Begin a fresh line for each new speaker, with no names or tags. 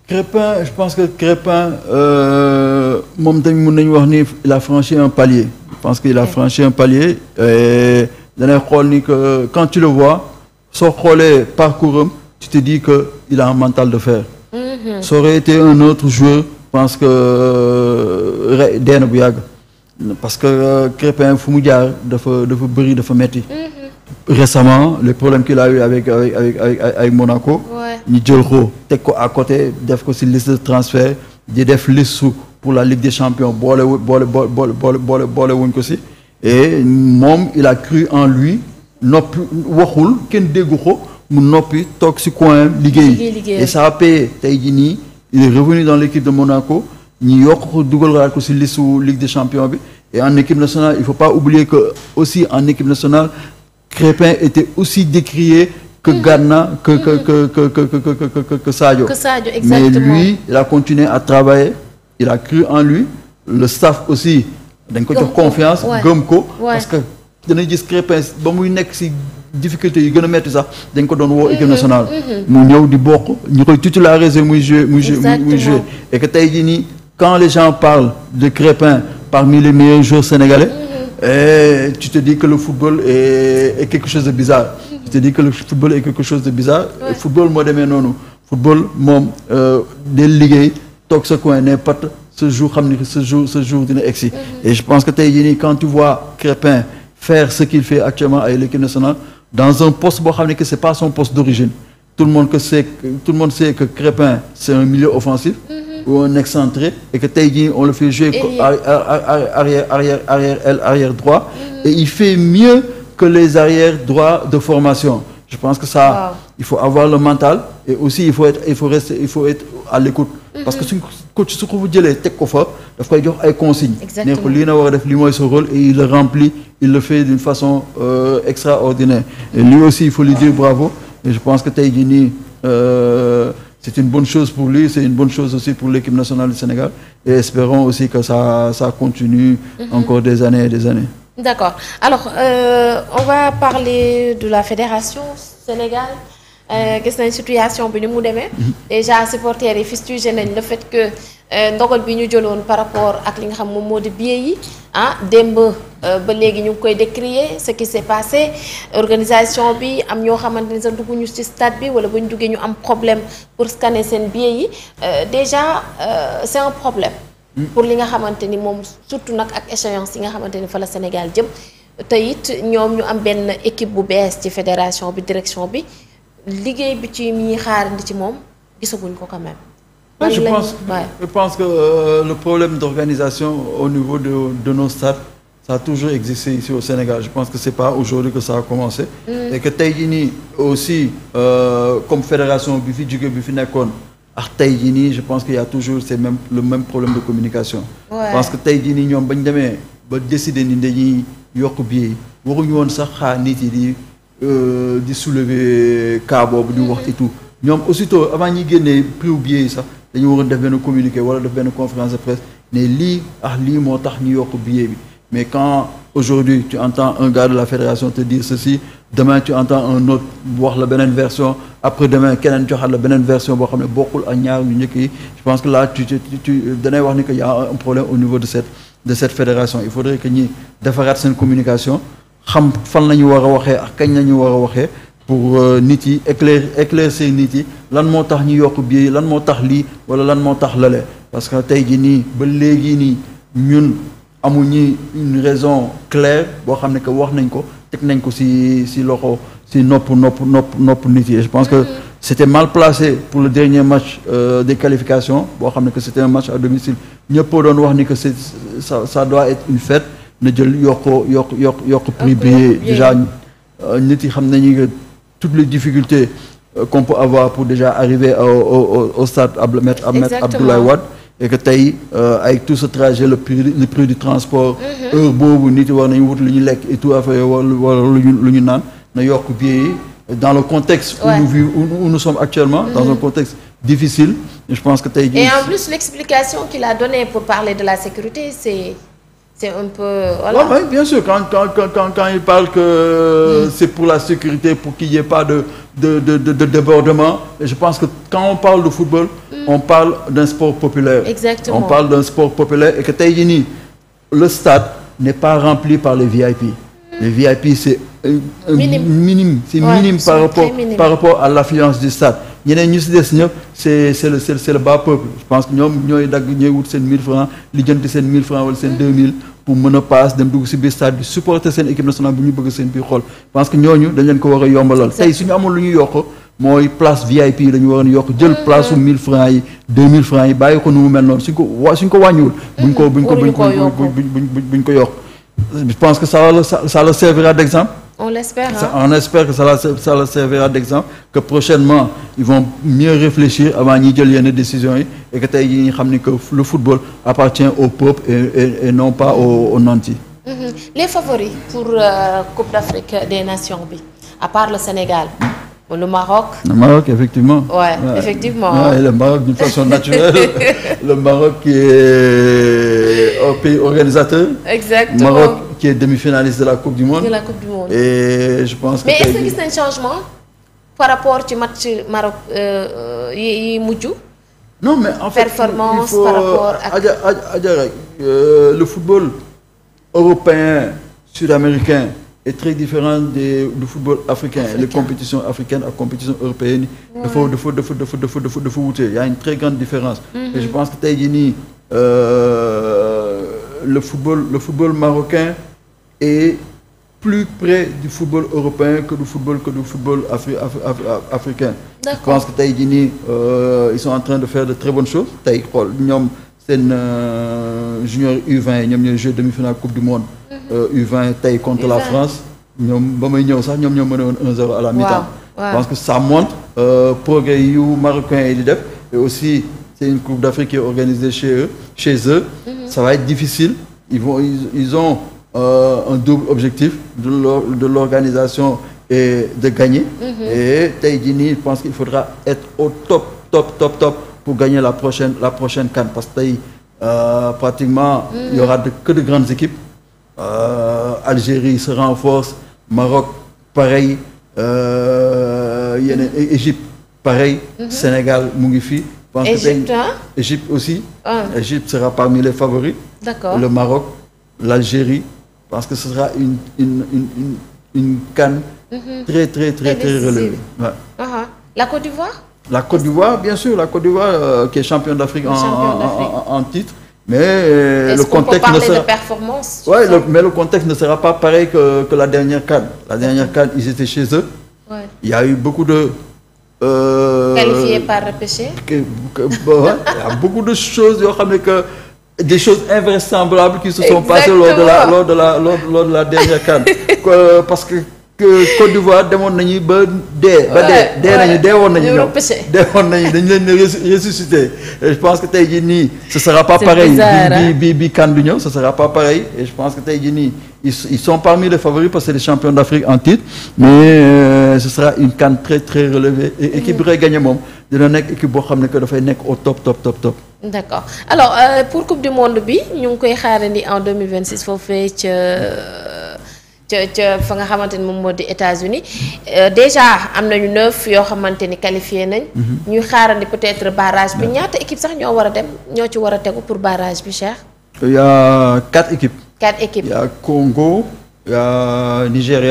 Crépin, je pense que Crépin, il a franchi un palier. Je pense qu'il a franchi un palier. Et quand tu le vois, son parcours, tu te dis qu'il a un mental de fer. Ça aurait été un autre joueur, je pense que Dene Bouyaga. Parce que Crépin, Fumoudia, de Bri, de Metti. Récemment, les problèmes qu'il a eu avec Monaco, Nidjolro, Teko à côté, def ko ci liste de transfert, def liste pour la Ligue des Champions, et Mom, il a cru en lui, waxul ken déggu ko mu nopi tok ci coin liggéey et ça a payé. Tay ji ni il est revenu dans l'équipe de Monaco, ñi yok ko dugal ko ci liste Ligue des Champions bi. Et en équipe nationale, il faut pas oublier que aussi en équipe nationale, Crépin était aussi décrié que Ghana, que Sadio. Mais lui, il a continué à travailler, il a cru en lui, le staff aussi, d'un côté confiance, Gomko, parce que dans les Crépin, bon, il y a des difficultés, il y a mettre ça, d'un côté dans l'équipe nationale. Nous avons dit beaucoup, nous avons titularisé, et que Taïdini, quand les gens parlent de Crépin parmi les meilleurs joueurs sénégalais, et tu te dis que le football est quelque chose de bizarre. Tu te dis que le football est quelque chose de bizarre. Le football, moi, demain, non. Football, moi, des ligues, toc ce coin, n'importe ce jour, d'une exi. Et je pense que quand tu vois Crépin faire ce qu'il fait actuellement avec l'équipe nationale, dans un poste, que ce n'est pas son poste d'origine. Tout le monde sait que Crépin, c'est un milieu offensif. Ou un excentré, et que Taïdini, on le fait jouer arrière droit, et il fait mieux que les arrières droits de formation. Je pense que ça, il faut avoir le mental, et aussi il faut être à l'écoute. Parce que si coach se trouve dire tek ko fa daf koy jox ay consignes. Né ko li na wara def li moy son rôle, et il le remplit, il le fait d'une façon extraordinaire. Et lui aussi, il faut lui dire bravo, et je pense que Taïdini, c'est une bonne chose pour lui, c'est une bonne chose aussi pour l'équipe nationale du Sénégal. Et espérons aussi que ça continue encore des années et des années.
D'accord. Alors, on va parler de la fédération Sénégal. Qu'est-ce que la situation bi ni mu démé déjà supporters yi fustigé nañ le fait que ndogal bi ñu jëloon par rapport ak li nga xam moom moo di billet yi démb ba léegi ñu ngi koy décrier ce qui s'est passé organisation bi am ñoo xamante ne sax dugguñu ci stade bi wala bu ñu duggee ñu am problème pour scanner seen billet yi déjà c'est un problème pour li nga xamante ni moom surtout nag ak échéance yi nga xamante ni fa la Sénégal jëm te it ñoom ñu am benn équipe bu bees ci fédération bi direction bi liggéey bi ci mi xaarandi ci moom gisaguñ ko quand même.
Je pense que le problème d'organisation au niveau de nos stades, ça a toujours existé ici au Sénégal. Je pense que c'est pas aujourd'hui que ça a commencé. Et que Taïdini aussi, comme fédération Bifi Djugé Bifi Nekon, à Taïdini, je pense qu'il y a toujours le même problème de communication. Parce que Taïdini, nous avons décidé de yok bié, waruñu won sax xaar nit yi di soulever cas boobu di wax et tout. Ñom aussitôt avant ñi génné prix billet yi sax dañu waroon def benn communiqué wala def benn conférence de presse né li moo tax ñu yok billet bi. Mais quand aujourd'hui tu entends un gars de la fédération te dire ceci, demain tu entends un autre wax la beneen version, après demain keneen joxat la beneen version boo xam ne bokkul ak ñaar ñu njëkk yi. Je pense que là tu danay wax ni que y a un problème au niveau de cette fédération. Il faudrait que ñi defaraat seen communication xam fan lañu wara waxé ak kañ lañu wara waxé pour nit yi éclaircir nit yi lan moo tax ñu yokk biir lan moo tax lii wala lan moo tax lale parce que tey ji nii ba léegi nii ñun amuñu une raison claire boo xam ne que wax nañ ko teg nañ ko ci loxo ci nopp nit yi. Je pense que c'était mal placé pour le dernier match des qualifications boo xam ne que c'était un match à domicile ñëpp doon wax ni que ça doit être une fête na jël yokk prix bi déjà nit yi xam nañu que toutes les difficultés qu'on peut avoir pour déjà arriver au stade Abdoulaye Wade et que tey avec tout ce trajet le prix du transport heure boobu nit yi war nañu wut lu ñu lekk et tout affaire wala lu ñu naan na yokk billet yi dans le contexte où nous sommes actuellement dans un contexte difficile. Je pense que tey
et en plus l'explication qu'il a donnée pour parler de la sécurité c'est c'est un peu voilà.
Ouais, bien sûr quand il parle que c'est pour la sécurité, pour qu'il n'y ait pas de débordement. Et je pense que quand on parle de football, on parle d'un sport populaire.
Exactement.
On parle d'un sport populaire et que tey jii nii le stade n'est pas rempli par les VIP. Les VIP c'est minime, c'est minime par rapport à l'affluence du stade. ñeneen ñu si des ñëpp c'est le bas peuple. Je pense que ñoom ñooy dagg ñooy wut seen 1000 francs lijjanti seen 1000 francs wala seen 2000 pour mën a paas dem dugg si biir stade bi supporter seen équipe nationale bu ñu bëgg seen biir xol. Parce que ñooñu dañ leen ko war a yombalal. Tey suñu amoon lu ñu yokk mooy place VIP yi dañu waroon yokk jël place su 1000 francs yi 2000 francs yi bàyyi ko nu mu mel noonu suñ ko wàññiwul. buñ ko yokk. Je pense que ça leur servira d'exemple.
On l'espère.
On espère que ça leur servira d'exemple, que prochainement ils vont mieux réfléchir avant ñuy jël yenn décisions yi et que tey jii ñu xam ni que le football appartient au peuple et non pas aux nantis.
Les favoris pour Coupe d'Afrique des Nations bi à part le Sénégal. Le Maroc. Le
Maroc, effectivement.
Ouais, effectivement.
Ouais, le Maroc d'une façon naturelle. Le Maroc qui est un pays organisateur.
Exactement.
Le Maroc qui est demi-finaliste de la Coupe du Monde.
De la Coupe du Monde.
Et je pense que.
Mais est-ce que gis nañ changement par rapport au match Maroc yi mujj.
Non, mais en fait.
Performance
il faut,
par rapport à.
Le football européen, sud-américain. Est très différent du football africain. Les compétitions africaines à compétitions européennes. Il faut wuute. Il y a une très grande différence. Et je pense que tey jii nii le football marocain est plus près du football européen que du football africain. Je pense que tey jii nii ils sont en train de faire de très bonnes choses. Tey xool ñoom seen junior U20 yi ñoom ñooy jouer demi-finale Coupe du Monde. U20 tey contre la France ñoom ba may ñëw sax ñoom ñoo mën a woon 1-0 à la mi-temps. Je pense que ça montre progrès yu marocains yi di def et aussi c'est une Coupe d'Afrique qui est organisée chez eux. Ça va être difficile. Ils ont un double objectif de l'organisation et de gagner. Et tey jii nii je pense qu'il faudra être au top pour gagner la prochaine CAN parce que tey pratiquement il y aura que de grandes équipes. Algérie se renforce, Maroc pareil, Égypte pareil, Sénégal mu ngi fi.
Égypte
Égypte aussi. Égypte sera parmi les favoris.
D'accord.
Le Maroc, l'Algérie, parce que ce sera une CAN très relevée. Ouais.
La Côte d'Ivoire?
La Côte d'Ivoire, bien sûr, la Côte d'Ivoire qui est championne d'Afrique en titre. Mais le contexte ne sera.
De performance.
Ouais, mais le contexte ne sera pas pareil que la dernière CAN. La dernière CAN, ils étaient chez eux.
Ouais.
Il y a eu beaucoup de.
Qualifiés par repêché.
Il y a beaucoup de choses, des choses invraisemblables qui se sont passées lors de la dernière CAN. Parce que Côte d'Ivoire demoon nañu ba dee nañu deewoon nañu dañu leen ressuscité et je pense que tey jii nii ce sera pas pareil bi CAN du ñëw ce sera pas pareil et je pense que tey jii nii ils sont parmi les favoris parce que c'est les champions d'Afrique en titre mais ce sera une CAN très relevée et équipe bi koy gagné moom dina nekk équipe boo xam ne que dafay nekk au top.
D'accord alors pour coupe du monde bi ñu ngi koy xaarandi en 2026 foofee ca fa nga xamante ni moom moo di États-Unis déjà am nañu 9 yoo xamante ni qualifié nañ. ñuy xaarandi peut-être barrage bi ñaata équipe sax ñoo ci war a tegu pour barrage bi Cheikh.
Il y a 4 équipes.
4 équipes.
Il y a Congo, il y a Nigeria.